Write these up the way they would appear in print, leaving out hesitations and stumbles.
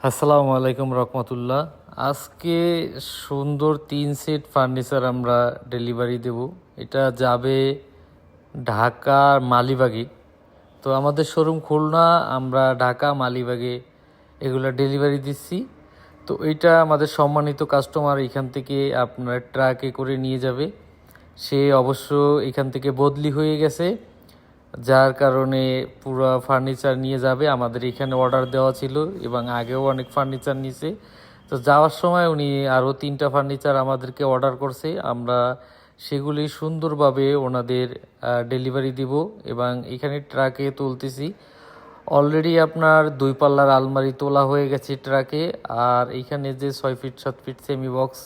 আসসালামু আলাইকুম রহমতুল্লাহ। আজকে সুন্দর 3 সেট ফার্নিচার আমরা ডেলিভারি দেব। এটা যাবে ঢাকার মালিবাগে। তো আমাদের শোরুম খুলনা, আমরা ঢাকা মালিবাগে এগুলো ডেলিভারি দিচ্ছি। তো এইটা আমাদের সম্মানিত কাস্টমার এখান থেকে আপনার ট্রাকে করে নিয়ে যাবে। সে অবশ্য এখান থেকে বদলি হয়ে গেছে, যার কারণে পুরো ফার্নিচার নিয়ে যাবে। আমাদের এখানে অর্ডার দেওয়া ছিল এবং আগেও অনেক ফার্নিচার নিছে। তো যাওয়ার সময় উনি আরও 3টা ফার্নিচার আমাদেরকে অর্ডার করছে। আমরা সেগুলি সুন্দরভাবে ওনাদের ডেলিভারি দিব এবং এখানে ট্রাকে তুলতেছি। অলরেডি আপনার 2 পাল্লার আলমারি তোলা হয়ে গেছে ট্রাকে। আর এইখানে যে 6 ফিট 7 ফিট সেমি বক্স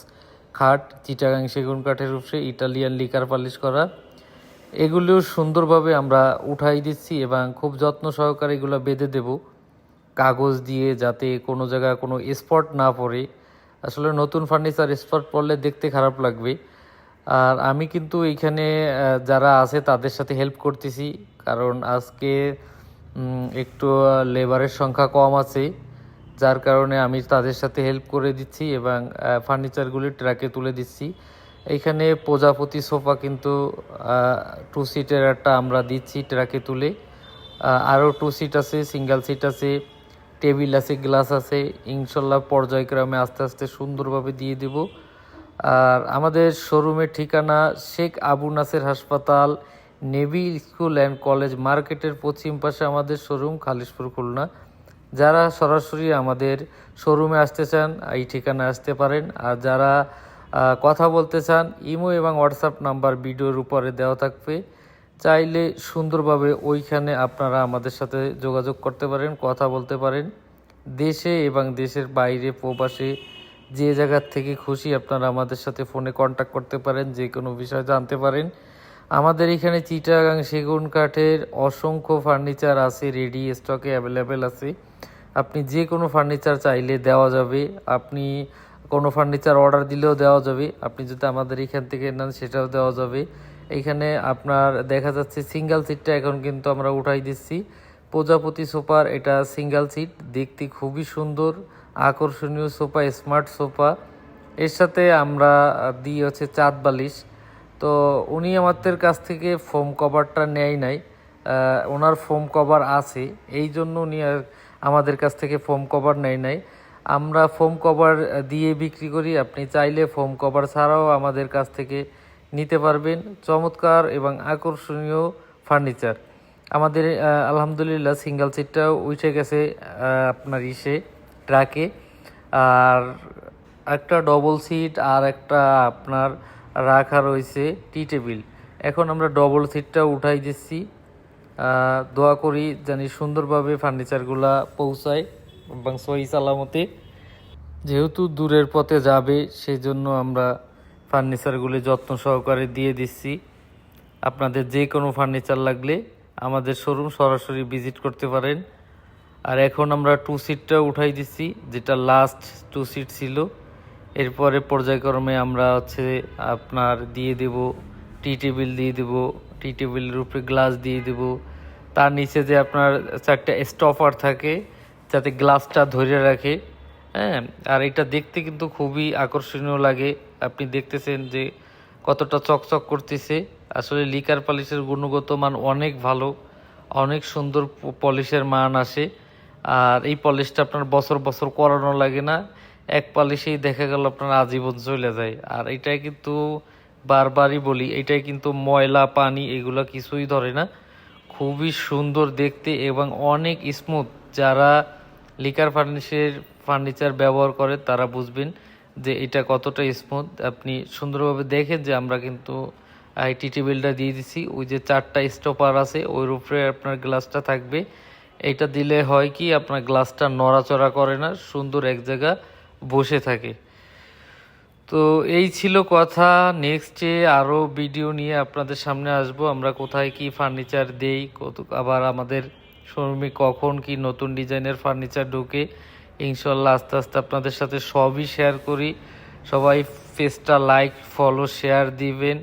খাট চিটাগাং সেগুন কাঠের উপরে ইটালিয়ান লিকার পালিশ করা, এগুলিও সুন্দরভাবে আমরা উঠাই দিচ্ছি এবং খুব যত্ন সহকারে এগুলো বেঁধে দেব কাগজ দিয়ে, যাতে কোনো জায়গায় কোনো স্পট না পড়ে। আসলে নতুন ফার্নিচার স্পট পড়লে দেখতে খারাপ লাগবে। আর আমি কিন্তু এইখানে যারা আছে তাদের সাথে হেল্প করতেছি, কারণ আজকে একটু লেবারের সংখ্যা কম আছে, যার কারণে আমি তাদের সাথে হেল্প করে দিচ্ছি এবং ফার্নিচারগুলি ট্রাকে তুলে দিচ্ছি। এইখানে প্রজাপতি সোফা কিন্তু 2 সিটের একটা আমরা দিচ্ছি ট্রাকে তুলে। আরও 2 সিট আছে, সিঙ্গেল সিট আছে, টেবিল আছে, গ্লাস আছে। ইনশাল্লাহ পর্যায়ক্রমে আস্তে আস্তে সুন্দরভাবে দিয়ে দেব। আর আমাদের শোরুমের ঠিকানা শেখ আবু নাসের হাসপাতাল, নেভি স্কুল অ্যান্ড কলেজ মার্কেটের পশ্চিম পাশে আমাদের শোরুম, খালিশপুর, খুলনা। যারা সরাসরি আমাদের শোরুমে আসতে চান এই ঠিকানায় আসতে পারেন। আর যারা কথা বলতে চান, ইমো এবং হোয়াটসঅ্যাপ নাম্বার ভিডিওর উপরে দেওয়া থাকবে। চাইলে সুন্দরভাবে ওইখানে আপনারা আমাদের সাথে যোগাযোগ করতে পারেন, কথা বলতে পারেন। দেশে এবং দেশের বাইরে প্রবাসে যে জায়গার থেকে খুশি আপনারা আমাদের সাথে ফোনে কন্ট্যাক্ট করতে পারেন, যে কোনো বিষয় জানতে পারেন। আমাদের এখানে চিটাগাং সেগুন কাঠের অসংখ্য ফার্নিচার আছে, রেডি স্টকে অ্যাভেলেবেল আছে। আপনি যে কোনো ফার্নিচার চাইলে দেওয়া যাবে, আপনি কোনো ফার্নিচার অর্ডার দিলেও দেওয়া যাবে, আপনি যদি আমাদের এখান থেকে নেন সেটাও দেওয়া যাবে। এইখানে আপনার দেখা যাচ্ছে সিঙ্গেল সিটটা এখন কিন্তু আমরা উঠাই দিচ্ছি। প্রজাপতি সোফার এটা সিঙ্গেল সিট, দেখতে খুবই সুন্দর, আকর্ষণীয় সোফা, স্মার্ট সোফা। এর সাথে আমরা দিই হচ্ছে চাঁদ বালিশ। তো উনি আমাদের কাছ থেকে ফোম কভারটা নেয় নাই, ওনার ফোম কভার আছে, এই জন্য উনি আমাদের কাছ থেকে ফোম কভার নেয় নাই। আমরা ফোম কভার দিয়ে বিক্রি করি, আপনি চাইলে ফোম কভার ছাড়াও আমাদের কাছ থেকে নিতে পারবেন। চমৎকার এবং আকর্ষণীয় ফার্নিচার আমাদের। আলহামদুলিল্লাহ সিঙ্গেল সিটটাও উঠে গেছে আপনার ট্রাকে। আর একটা ডবল সিট আর একটা আপনার রাখা রয়েছে টি টেবিল। এখন আমরা ডবল সিটটা উঠাই দিচ্ছি। দোয়া করি জানি সুন্দরভাবে ফার্নিচারগুলা পৌঁছায় এবং সহি সালামতে। যেহেতু দূরের পথে যাবে সেই জন্য আমরা ফার্নিচারগুলি যত্ন সহকারে দিয়ে দিচ্ছি। আপনাদের যে কোনো ফার্নিচার লাগলে আমাদের শোরুম সরাসরি ভিজিট করতে পারেন। আর এখন আমরা 2 সিটটা উঠাই দিচ্ছি, যেটা লাস্ট 2 সিট ছিল। এরপরে পর্যায়ক্রমে আমরা আপনার দিয়ে দেব টি টেবিল, দিয়ে দেব টি টেবিলের উপরে গ্লাস দিয়ে দেব। তার নিচে যে আপনার 4টা স্টপার থাকে যাতে গ্লাসটা ধরে রাখে। হ্যাঁ, আর এটা দেখতে কিন্তু খুবই আকর্ষণীয় লাগে। আপনি দেখতেছেন যে কতটা চকচক করতেছে। আসলে লিকার পলিশের গুণগত মান অনেক ভালো, অনেক সুন্দর পলিশের মান আসে। আর এই পলিশটা আপনার বছর বছর করানো লাগে না, এক পলিশেই দেখা গেল আপনার আজীবন চলে যায়। আর এটাই কিন্তু বারবারই বলি, এটাই কিন্তু ময়লা পানি এগুলো কিছুই ধরে না, খুবই সুন্দর দেখতে এবং অনেক স্মুথ। যারা লিকার ফার্নিচার ব্যবহার করে তারা বুঝবেন যে এটা কতটা স্মুথ। আপনি সুন্দরভাবে দেখেন যে আমরা কিন্তু টি টেবিলটা দিয়ে দিছি, ওই যে 4টা স্টপার আছে ওর উপরে আপনার গ্লাসটা থাকবে। এটা দিলে হয় কি আপনার গ্লাসটা নড়াচড়া করে না, সুন্দর এক জায়গা বসে থাকে। তো এই ছিল কথা। নেক্সটে আরও ভিডিও নিয়ে আপনাদের সামনে আসব, আমরা কোথায় কি ফার্নিচার দেই, আবার আমাদের শোরুমে কখন কি নতুন ডিজাইনের ফার্নিচার ঢুকে। ইনশাল্লাহ আস্তে আস্তে আপনাদের সাথে সবই শেয়ার করি। সবাই পেজটা লাইক, ফলো, শেয়ার দিবেন।